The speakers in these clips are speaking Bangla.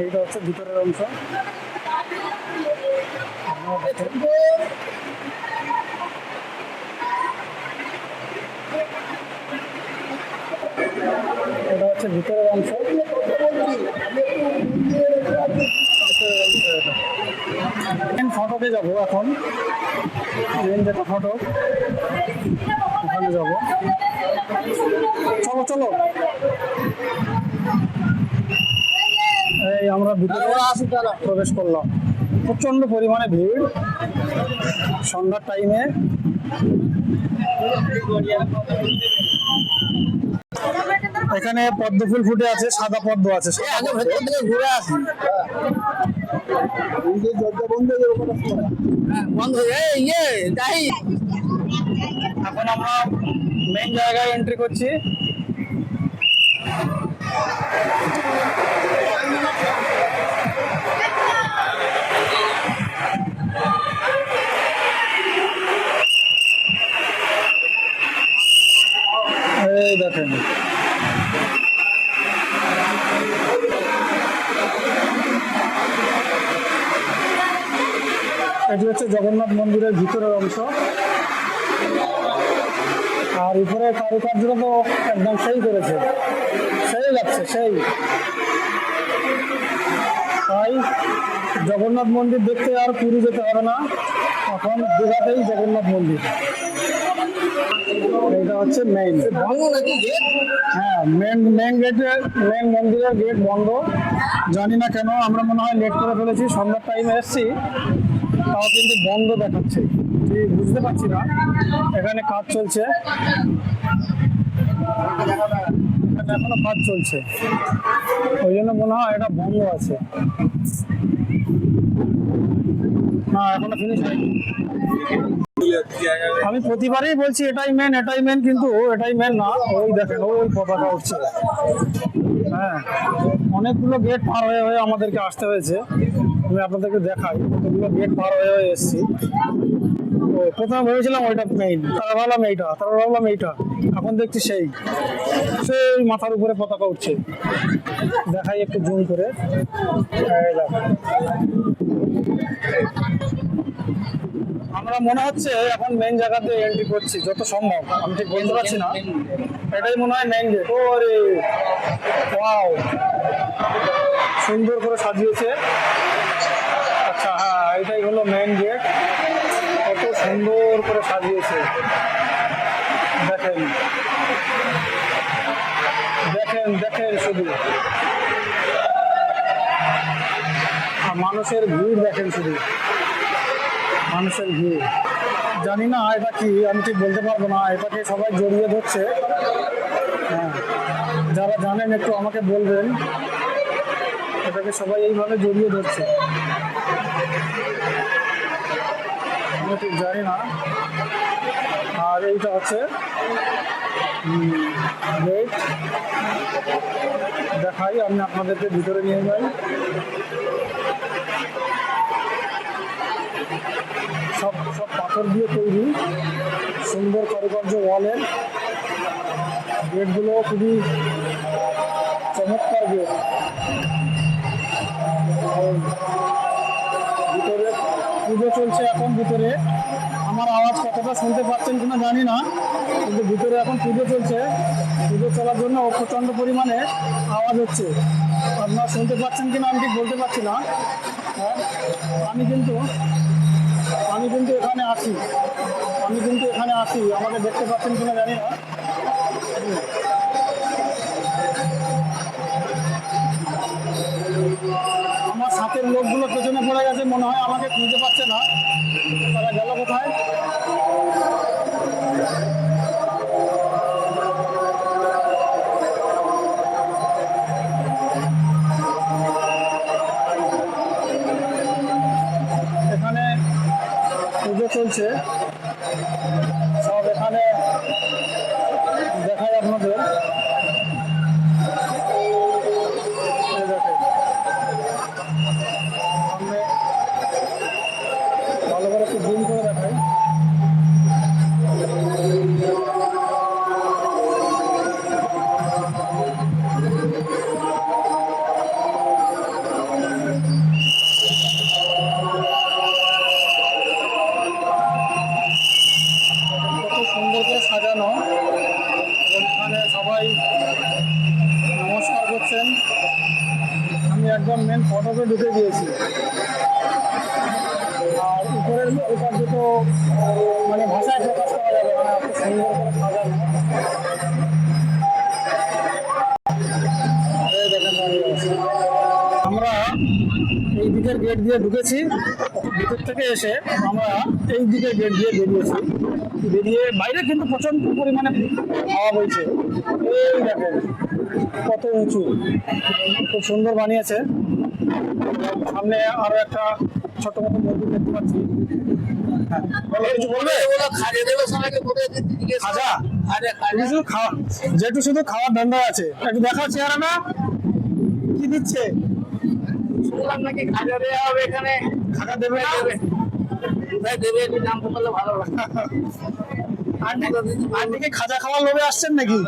এইটা হচ্ছে ভিতরের অংশ। এটা হচ্ছে ভিতরের অংশ। মেন ফটকে যাবো এখন, মেন যেটা ফটক ওখানে যাবো। চলো চলো, এই আমরা ভিতরে প্রবেশ করলাম। প্রচন্ড পরিমাণে ভিড় সন্ধ্যার টাইমে। এখানে পদ্ম ফুল ফুটে আছে, সাদা পদ্ম আছে। ঘুরে আসি, এখন আমরা মেইন জায়গায় এন্ট্রি করছি। এই দেখেন, এটি হচ্ছে জগন্নাথ মন্দিরের ভিতরের অংশ। আর উপরে কারুকার্যটা তো একদম সেই করেছে, সেই লাগছে সেই। তাই জগন্নাথ মন্দির দেখতে আর পুরী যেতে হবে না, এখন দীঘাতেই জগন্নাথ মন্দির। এটা হচ্ছে মেইন, হ্যাঁ মেন গেটে, মেন মন্দিরের গেট বন্ধ। জানি না কেন, আমরা মনে হয় লেট করে ফেলেছি, সন্ধ্যার টাইমে এসেছি তাও কিন্তু বন্ধ দেখাচ্ছে, বুঝতে পারছি না। এখানে কাজ চলছে, এখনো কাজ চলছে, ওই জন্য মনে হয় এটা বন্ধ আছে। না এখনো ফিনিশ হয়নি। আমি প্রতিবারই বলছি এটাই মেন এটাই মেন, কিন্তু এটাই মেন না। ওই দেখেন ওই পতাকা উঠছে। হ্যাঁ, অনেকগুলো গেট পার হয়ে হয়ে আমাদেরকে আসতে হয়েছে। আমি আপনাদেরকে দেখাই, কতগুলো গেট পার হয়ে হয়ে এসেছি। ও প্রথমে ভেবেছিলাম ওইটা মেইন, তারপর ভাবলাম এইটা, তারপর ভাবলাম এইটা, এখন দেখছি সেই সেই মাথার উপরে পতাকা উঠছে। দেখাই একটু জুম করে। আমরা মনে হচ্ছে এখন মেইন জায়গাতে এন্ট্রি করছি, যত সম্ভব। আমি ঠিক বলতে পারছি না, এটাই মনে হয় মেইন গেট। ওরে ওয়াও, সুন্দর করে সাজিয়েছে। আচ্ছা হ্যাঁ, এটাই হলো মেইন গেট। কত সুন্দর করে সাজিয়েছে দেখেন, দেখেন দেখেন শুধু মানুষের ভিড়, দেখেন শুধু মানুষের ভিড়। জানি না এটা কি, আমি ঠিক বলতে পারবো না। এটাকে সবাই জড়িয়ে ধরছে। হ্যাঁ, যারা জানেন একটু আমাকে বলবেন, এটাকে সবাই এইভাবে জড়িয়ে ধরছে, আমি ঠিক জানি না। আর এইটা হচ্ছে গেট। দেখাই, আমি আপনাদেরকে ভিতরে নিয়ে যাই। সব সব পাথর দিয়ে তৈরি, সুন্দর কারুকার্য ওয়ালের। গেটগুলো খুবই চমৎকার গেট। ভিতরে পুজো চলছে এখন। ভিতরে আমার আওয়াজ কতটা শুনতে পাচ্ছেন কিনা জানি না, কিন্তু ভিতরে এখন পুজো চলছে। পুজো চলার জন্য প্রচণ্ড পরিমাণে আওয়াজ হচ্ছে। আপনারা শুনতে পাচ্ছেন কিনা আমি ঠিক বলতে পারছি না। হ্যাঁ, আমি কিন্তু এখানে আসি, আমাকে দেখতে পাচ্ছেন কিনা জানি না। আমার সাথের লোকগুলো পেছনে পড়ে গেছে, মনে হয় আমাকে খুঁজে পাচ্ছে না। তারা গেল কোথায়? এখানে পুজো চলছে সব, এখানে দেখাই আপনাদের। ভালো করে একটু জুম করে দেখাই। সবাই নমস্কার করছেন। আমি একদম মেন ফটোতে ঢুকে দিয়েছি। আর উপরের উপর দুটো মানে ভাষায় প্রকাশ করা যাবে না, এত সুন্দর করে সাজানো। এই দেখেন দাঁড়িয়ে আছে। আমরা এই দিকের গেট দিয়ে ঢুকেছি, ভিতর থেকে এসে আমরা এই দিকের গেট দিয়ে বেরিয়ে বাইরে কিন্তু প্রচন্ড পরিমাণে হাওয়া বইছে। এই দেখেন কত উঁচু, খুব সুন্দর বানিয়েছে। সামনে আরো একটা ছোট মতো মন্দির দেখতে পাচ্ছি। হ্যাঁ, কিছু বলবে? খাজা শুধু খাওয়া, যেহেতু শুধু খাওয়ার ধান্দা আছে, একটু দেখাও চেহারাটা কি দিচ্ছে। শুনলাম নাকি খাজা দেওয়া হবে এখানে। খাজা দেবে না? দেবে, একটু জানতে পারলে ভালো লাগে। আন্টিকে খাজা খাওয়ার লোভে আসছেন নাকি?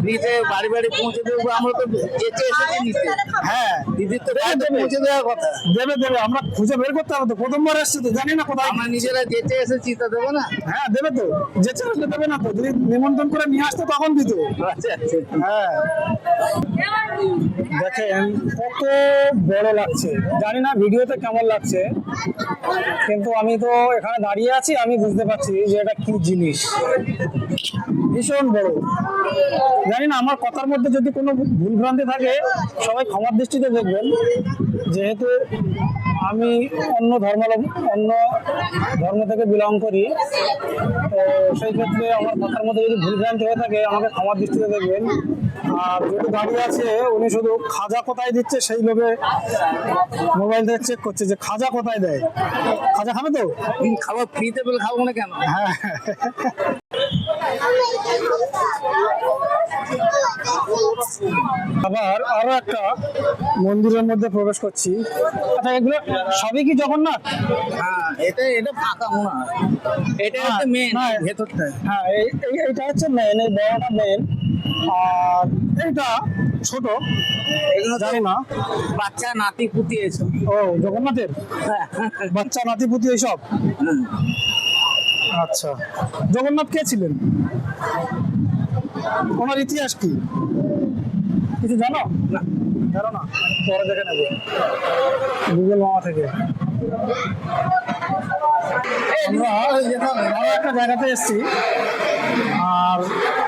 দিদিতে বাড়ি বাড়ি পৌঁছে দেবো, আমরা তো যেতে এসেছি নিতে। হ্যাঁ, দিদির তো দেবে, দেবে। পৌঁছে দেওয়ার কথা। দেবে আমরা খুঁজে বের করতে হবে তো, প্রথমবার এসছে তো, জানি না কোথায়। আমরা নিজেরা যেতে এসেছি, তা দেবো না? হ্যাঁ দেবে তো, যে চাইলে দেবে না তো, যদি নিমন্ত্রণ করে নিয়ে আসতো তখন দিত। আচ্ছা আচ্ছা। হ্যাঁ দেখেন কত বড় লাগছে, জানি না ভিডিওতে কেমন লাগছে, কিন্তু আমি তো এখানে দাঁড়িয়ে আছি, আমি বুঝতে পারছি যে এটা কি জিনিস। ভীষণ বড়। জানি না আমার কথার মধ্যে যদি কোনো ভুলভ্রান্তি থাকে সবাই ক্ষমার দৃষ্টিতে দেখবেন, যেহেতু আমি অন্য ধর্ম থেকে বিলং করি, তো সেই ক্ষেত্রে আমার কথার মধ্যে যদি ভুলভ্রান্তি হয়ে থাকে আমাকে ক্ষমার দৃষ্টিতে দেখবেন। আর যেহেতু দাঁড়িয়ে আছে উনি শুধু খাজা কোথায় দিচ্ছে সেই লোভে মোবাইল থেকে চেক করছে যে খাজা কোথায় দেয়। খাজা খাবে তো? খাবার ফ্রিতে পেলে খাবো না কেন? হ্যাঁ আবার আরো একটা মন্দিরের মধ্যে প্রবেশ করছি। আচ্ছা এগুলো সবই কি জগন্নাথ? হ্যাঁ, এটা ফাঁকা মনে হয়। এটা হচ্ছে মেন ভেতরটা। হ্যাঁ এইটা হচ্ছে মেন, এই বড়টা মেন, আর এইটা ছোট, এগুলো জানি না। বাচ্চা নাতি পুতি এসব। ও জগন্নাথের বাচ্চা নাতিপুতি এইসব। আচ্ছা, জগন্নাথ কে ছিলেন? ওনার ইতিহাস কি কিছু জানো? না জানো না, পরে দেখে নেবো গুগল মামা থেকে। আমরা একটা জায়গাতে এসেছি, আর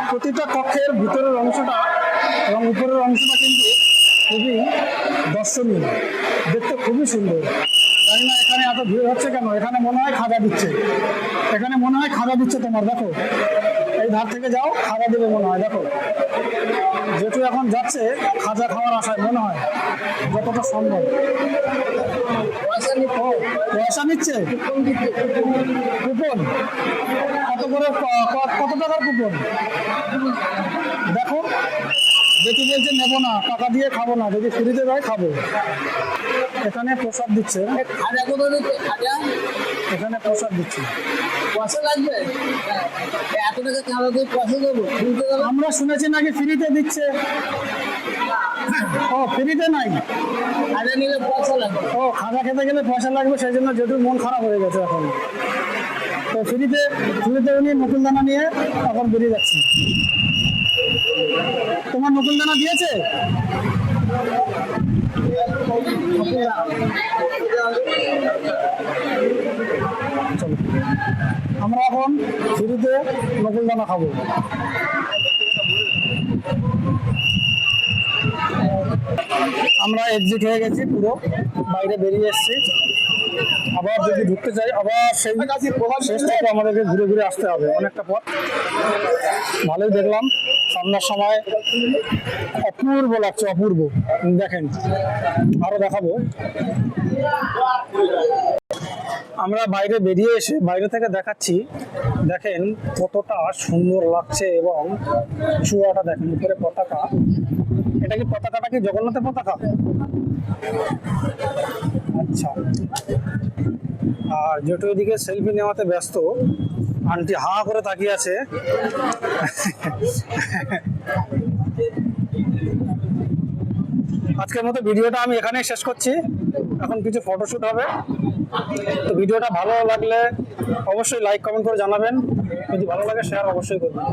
প্রতিটা কক্ষের ভিতরের অংশটা এবং উপরের অংশটা কিন্তু খুবই দর্শনীয়, দেখতে খুবই সুন্দর। জানি না এখানে এত ভিড় হচ্ছে কেন, এখানে মনে হয় খাজা দিচ্ছে, এখানে মনে হয় খাজা দিচ্ছে তোমার। দেখো এই ধার থেকে যাও, খাজা দেবে মনে হয়। দেখো যেহেতু এখন যাচ্ছে খাজা খাওয়ার আশায় মনে হয় যতটা সম্ভব। পয়সা নিচ্ছে, কুপন কত করে, কত টাকার কুপন? দেখো যেটি বলছে নেবো না, টাকা দিয়ে খাবো না, যদি ফ্রিতে দেয় খাবো। এখানে প্রসাদ দিচ্ছে, খাজা কোথায় দিচ্ছে? খাজা এখানে প্রসাদ দিচ্ছে। পয়সা লাগবে? এত টাকা খাওয়া দিয়ে পয়সা দেবো? ফ্রিতে দেবো? আমরা শুনেছি নাকি ফ্রিতে দিচ্ছে। ও ফ্রিতে নাই, খাজা নিলে পয়সা লাগবে। ও খাজা খেতে গেলে পয়সা লাগবে, সেই জন্য যেহেতু মন খারাপ হয়ে গেছে এখন, তো ফ্রিতে উনি নকুলদানা নিয়ে এখন বেরিয়ে যাচ্ছে। তোমার নকুলদানা দিয়েছে? চলো আমরা এখন ফ্রিতে নকুলদানা খাবো। আমরা এক্সিট হয়ে গেছি, পুরো বাইরে বেরিয়ে এসেছি। আবার যদি ঢুকতে চাই আবার সেই শেষ থেকে আমাদেরকে ঘুরে ঘুরে আসতে হবে অনেকটা পথ। ভালোই দেখলাম, সন্ধ্যার সময় অপূর্ব লাগছে, অপূর্ব। দেখেন আরো দেখাবো। আমরা বাইরে বেরিয়ে এসে বাইরে থেকে দেখাচ্ছি, দেখেন কতটা সুন্দর লাগছে, এবং চূড়াটা দেখেন, উপরে পতাকা। এটা কি পতাকাটা কি জগন্নাথের পতাকা? আচ্ছা, আর যেটু এদিকে সেলফি নেওয়াতে ব্যস্ত, আন্টি হা করে তাকিয়ে আছে। আজকের মতো ভিডিওটা আমি এখানেই শেষ করছি, এখন কিছু ফটোশুট হবে। তো ভিডিওটা ভালো লাগলে অবশ্যই লাইক কমেন্ট করে জানাবেন, যদি ভালো লাগে শেয়ার অবশ্যই করবেন।